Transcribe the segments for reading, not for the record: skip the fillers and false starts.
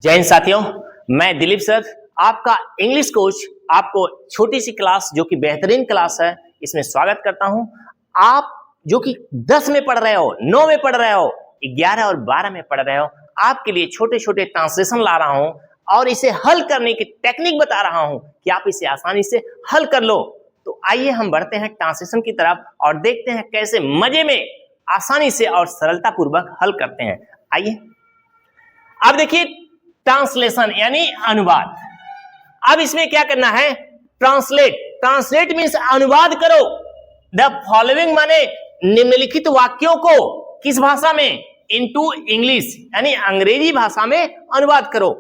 जय हिंद साथियों, मैं दिलीप सर आपका इंग्लिश कोच आपको छोटी सी क्लास जो कि बेहतरीन क्लास है इसमें स्वागत करता हूं। आप जो कि 10 में पढ़ रहे हो, 9 में पढ़ रहे हो, 11 और 12 में पढ़ रहे हो, आपके लिए छोटे छोटे ट्रांसलेशन ला रहा हूं और इसे हल करने की टेक्निक बता रहा हूं कि आप इसे आसानी से हल कर लो। तो आइए हम बढ़ते हैं ट्रांसलेशन की तरफ और देखते हैं कैसे मजे में आसानी से और सरलता पूर्वक हल करते हैं। आइए अब देखिए, ट्रांसलेशन यानी अनुवाद। अब इसमें क्या करना है? ट्रांसलेट। ट्रांसलेट मीन्स अनुवाद करो। द फॉलोइंग माने निम्नलिखित वाक्यों को किस भाषा में? इनटू इंग्लिश यानी अंग्रेजी भाषा में अनुवाद करो।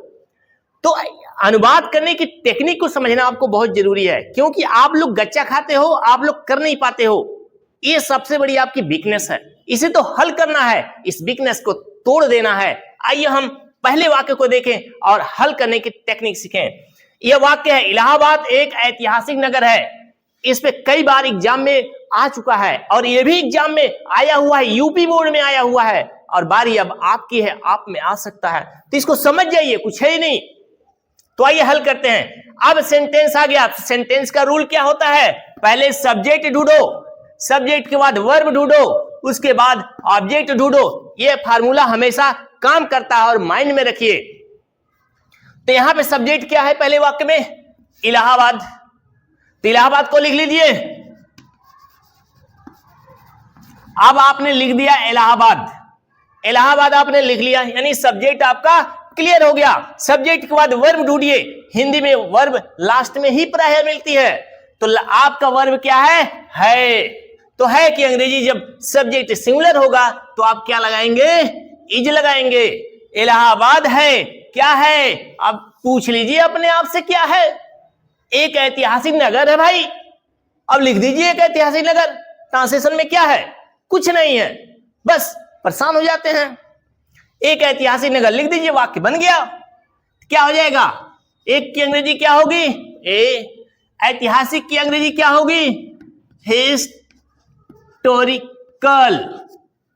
तो अनुवाद करने की टेक्निक को समझना आपको बहुत जरूरी है, क्योंकि आप लोग गच्चा खाते हो, आप लोग कर नहीं पाते हो। ये सबसे बड़ी आपकी वीकनेस है, इसे तो हल करना है, इस वीकनेस को तोड़ देना है। आइए हम पहले वाक्य को देखें और हल करने की टेक्निक सीखें। यह वाक्य है, इलाहाबाद एक ऐतिहासिक नगर है। इस पे कई बार एग्जाम में आ चुका है और यह भी एग्जाम में आया हुआ है, यूपी बोर्ड में आया हुआ है और बारी अब आपकी है, आप में आ सकता है। तो इसको समझ जाइए, कुछ है ही नहीं। तो आइए हल करते हैं। अब सेंटेंस आ गया। सेंटेंस का रूल क्या होता है? पहले सब्जेक्ट ढूंढो, सब्जेक्ट के बाद वर्ब ढूंढो, उसके बाद ऑब्जेक्ट ढूंढो। यह फार्मूला हमेशा काम करता है और माइंड में रखिए। तो यहां पे सब्जेक्ट क्या है पहले वाक्य में? इलाहाबाद। तो इलाहाबाद को लिख लीजिए। अब आपने लिख दिया इलाहाबाद। इलाहाबाद आपने लिख लिया यानी सब्जेक्ट आपका क्लियर हो गया। सब्जेक्ट के बाद वर्ब ढूंढिए। हिंदी में वर्ब लास्ट में ही प्रायः मिलती है। तो आपका वर्ब क्या है? तो है कि अंग्रेजी जब सब्जेक्ट सिंगुलर होगा तो आप क्या लगाएंगे? इज लगाएंगे। इलाहाबाद है, क्या है? अब पूछ लीजिए अपने आप से, क्या है? एक ऐतिहासिक नगर है भाई। अब लिख दीजिए एक ऐतिहासिक नगर। ट्रांसलेशन में क्या है? कुछ नहीं है, बस परेशान हो जाते हैं। एक ऐतिहासिक नगर लिख दीजिए, वाक्य बन गया। क्या हो जाएगा? एक की अंग्रेजी क्या होगी? ऐतिहासिक की अंग्रेजी क्या होगी? हिस्टोरिकल।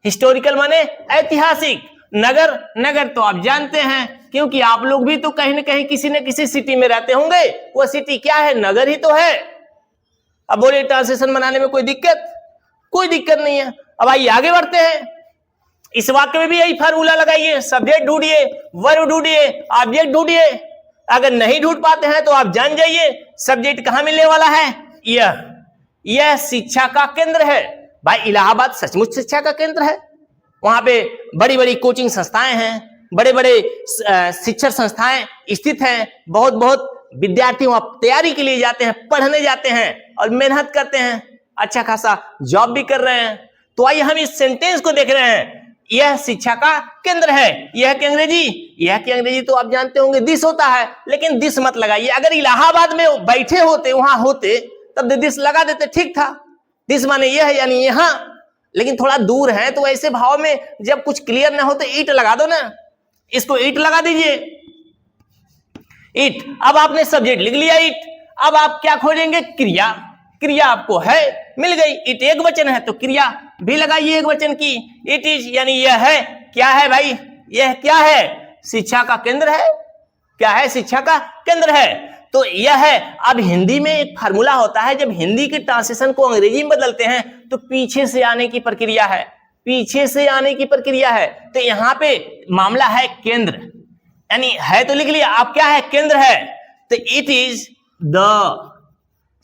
हिस्टोरिकल माने ऐतिहासिक। नगर, नगर तो आप जानते हैं, क्योंकि आप लोग भी तो कहीं ना कहीं किसी न किसी सिटी में रहते होंगे। वो सिटी क्या है? नगर ही तो है। अब बोलिए ट्रांसलेशन बनाने में कोई दिक्कत? कोई दिक्कत नहीं है। अब आइए आगे बढ़ते हैं। इस वाक्य में भी यही फार्मूला लगाइए। सब्जेक्ट ढूंढिए, वर्ब ढूंढिए, ऑब्जेक्ट ढूंढिए। अगर नहीं ढूंढ पाते हैं तो आप जान जाइए सब्जेक्ट कहां मिलने वाला है। यह शिक्षा का केंद्र है। भाई इलाहाबाद सचमुच शिक्षा का केंद्र है। वहां पे बड़ी बड़ी कोचिंग संस्थाएं हैं, बड़े बड़े शिक्षण संस्थाएं स्थित हैं। बहुत बहुत विद्यार्थी वहां तैयारी के लिए जाते हैं, पढ़ने जाते हैं और मेहनत करते हैं, अच्छा खासा जॉब भी कर रहे हैं। तो आइए हम इस सेंटेंस को देख रहे हैं। यह शिक्षा का केंद्र है। यह की अंग्रेजी, यह की अंग्रेजी तो आप जानते होंगे दिस होता है, लेकिन दिस मत लगाइए। अगर इलाहाबाद में बैठे होते, वहां होते, तब दिस लगा देते, ठीक था। दिस माने यह है यानी यहां, लेकिन थोड़ा दूर है तो ऐसे भाव में जब कुछ क्लियर ना हो तो ईट लगा दो ना। इसको ईट लगा दीजिए, ईट। अब आपने सब्जेक्ट लिख लिया ईट। अब आप क्या खोजेंगे? क्रिया। क्रिया आपको है, मिल गई। इट एक वचन है तो क्रिया भी लगाइए एक वचन की। इट इज यानी यह है। क्या है भाई? यह क्या है? शिक्षा का केंद्र है। क्या है? शिक्षा का केंद्र है। तो यह है। अब हिंदी में एक फार्मूला होता है, जब हिंदी के ट्रांसलेशन को अंग्रेजी में बदलते हैं तो पीछे से आने की प्रक्रिया है, पीछे से आने की प्रक्रिया है। तो यहां पे मामला है केंद्र, यानी है तो लिख लिया। आप क्या है? केंद्र है। तो it is the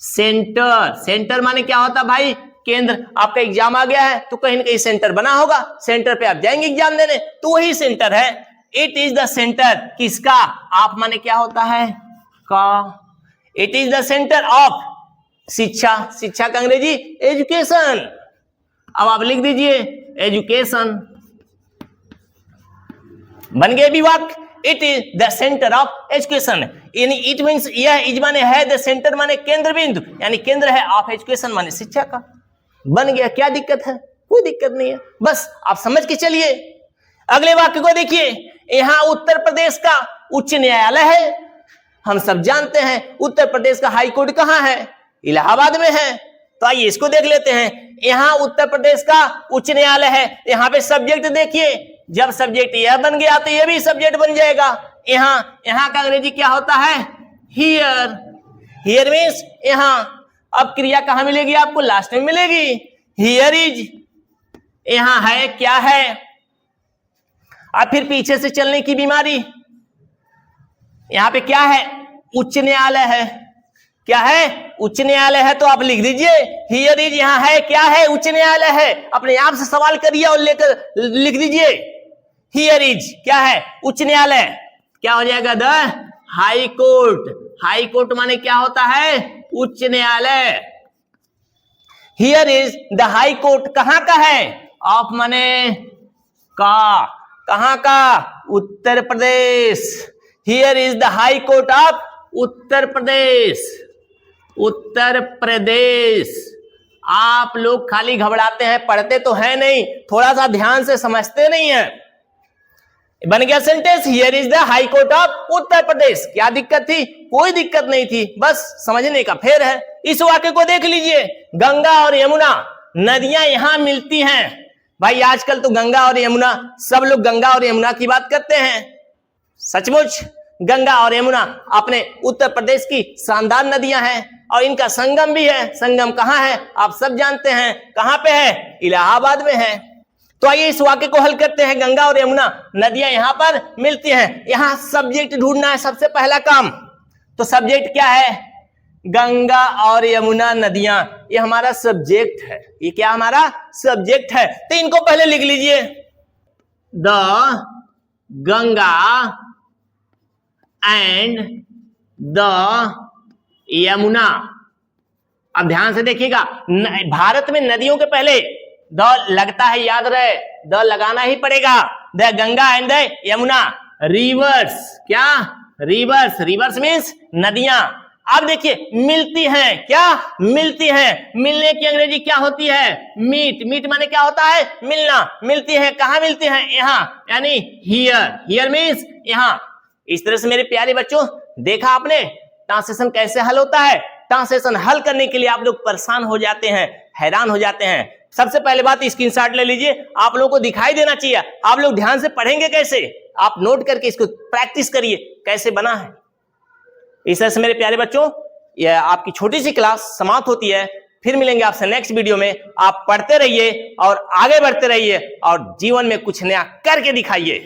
centre. Centre माने क्या होता है भाई? केंद्र। आपका एग्जाम आ गया है तो कहीं ना कहीं सेंटर बना होगा, सेंटर पे आप जाएंगे एग्जाम देने, तो वही सेंटर है। It is the centre. किसका? आप माने क्या होता है? का। It is the centre of शिक्षा। शिक्षा का अंग्रेजी एजुकेशन। अब आप लिख दीजिए एजुकेशन। बन गए भी वाक्य। It is the centre of education, यानी इट मीन्स यह, इज माने है, द सेंटर माने केंद्र बिंदु, यानी केंद्र है, ऑफ एजुकेशन माने शिक्षा का। बन गया। क्या दिक्कत है? कोई दिक्कत नहीं है, बस आप समझ के चलिए। अगले वाक्य को देखिए। यहां उत्तर प्रदेश का उच्च न्यायालय है। हम सब जानते हैं उत्तर प्रदेश का हाई कोर्ट कहां है? इलाहाबाद में है। तो आइए इसको देख लेते हैं। यहां उत्तर प्रदेश का उच्च न्यायालय है। यहां पे सब्जेक्ट देखिए, जब सब्जेक्ट यह बन गया तो यह भी सब्जेक्ट बन जाएगा। यहां का अंग्रेजी क्या होता है? हियर। हियर मीन्स यहां। अब क्रिया कहां मिलेगी आपको? लास्ट में मिलेगी। हियर इज, यहां है, क्या है? अब फिर पीछे से चलने की बीमारी। यहां पे क्या है? उच्च न्यायालय है। क्या है? उच्च न्यायालय है, तो आप लिख दीजिए हियर इज, यहां है, क्या है? उच्च न्यायालय है। अपने आप से सवाल करिए और लेकर लिख दीजिए हियर इज, क्या है? उच्च न्यायालय। क्या हो जाएगा? The high court. High court माने क्या होता है? उच्च न्यायालय। Here is the high court, कहां का है? ऑफ माने का, कहां का? Uttar Pradesh. Here is the high court of Uttar Pradesh. Uttar Pradesh. आप लोग खाली घबराते हैं, पढ़ते तो है नहीं, थोड़ा सा ध्यान से समझते नहीं है। बन गया sentence, here is the high court of Uttar Pradesh. क्या दिक्कत थी? कोई दिक्कत नहीं थी, बस समझने का फेर है। इस वाक्य को देख लीजिए, गंगा और यमुना नदियां यहां मिलती हैं। भाई आजकल तो गंगा और यमुना, सब लोग गंगा और यमुना की बात करते हैं। सचमुच गंगा और यमुना अपने उत्तर प्रदेश की शानदार नदियां हैं और इनका संगम भी है। संगम कहां है? आप सब जानते हैं। कहां पे है? इलाहाबाद में है। तो आइए इस वाक्य को हल करते हैं। गंगा और यमुना नदियां यहां पर मिलती हैं। यहां सब्जेक्ट ढूंढना है सबसे पहला काम। तो सब्जेक्ट क्या है? गंगा और यमुना नदियां, ये हमारा सब्जेक्ट है। ये क्या हमारा सब्जेक्ट है? तो इनको पहले लिख लीजिए, the Ganga and the Yamuna. अब ध्यान से देखिएगा, भारत में नदियों के पहले द लगता है, याद रहे, द लगाना ही पड़ेगा। The Ganga and the Yamuna, reverse. क्या? रिवर्स। रिवर्स मीन्स नदियां। अब देखिए, मिलती हैं। क्या? मिलती हैं। मिलने की अंग्रेजी क्या होती है? मीट। मीट माने क्या होता है? मिलना। मिलती है, कहां मिलती हैं? यहां, यानी हियर। हियर मीन्स यहां। इस तरह से मेरे प्यारे बच्चों, देखा आपने ट्रांसलेशन कैसे हल होता है। ट्रांसलेशन हल करने के लिए आप लोग परेशान हो जाते हैं, हैरान हो जाते हैं। सबसे पहले बात, स्क्रीनशॉट ले लीजिए, आप लोगों को दिखाई देना चाहिए। आप लोग ध्यान से पढ़ेंगे कैसे? आप नोट करके इसको प्रैक्टिस करिए कैसे बना है। इस तरह से मेरे प्यारे बच्चों, यह आपकी छोटी सी क्लास समाप्त होती है। फिर मिलेंगे आपसे नेक्स्ट वीडियो में। आप पढ़ते रहिए और आगे बढ़ते रहिए और जीवन में कुछ नया करके दिखाइए।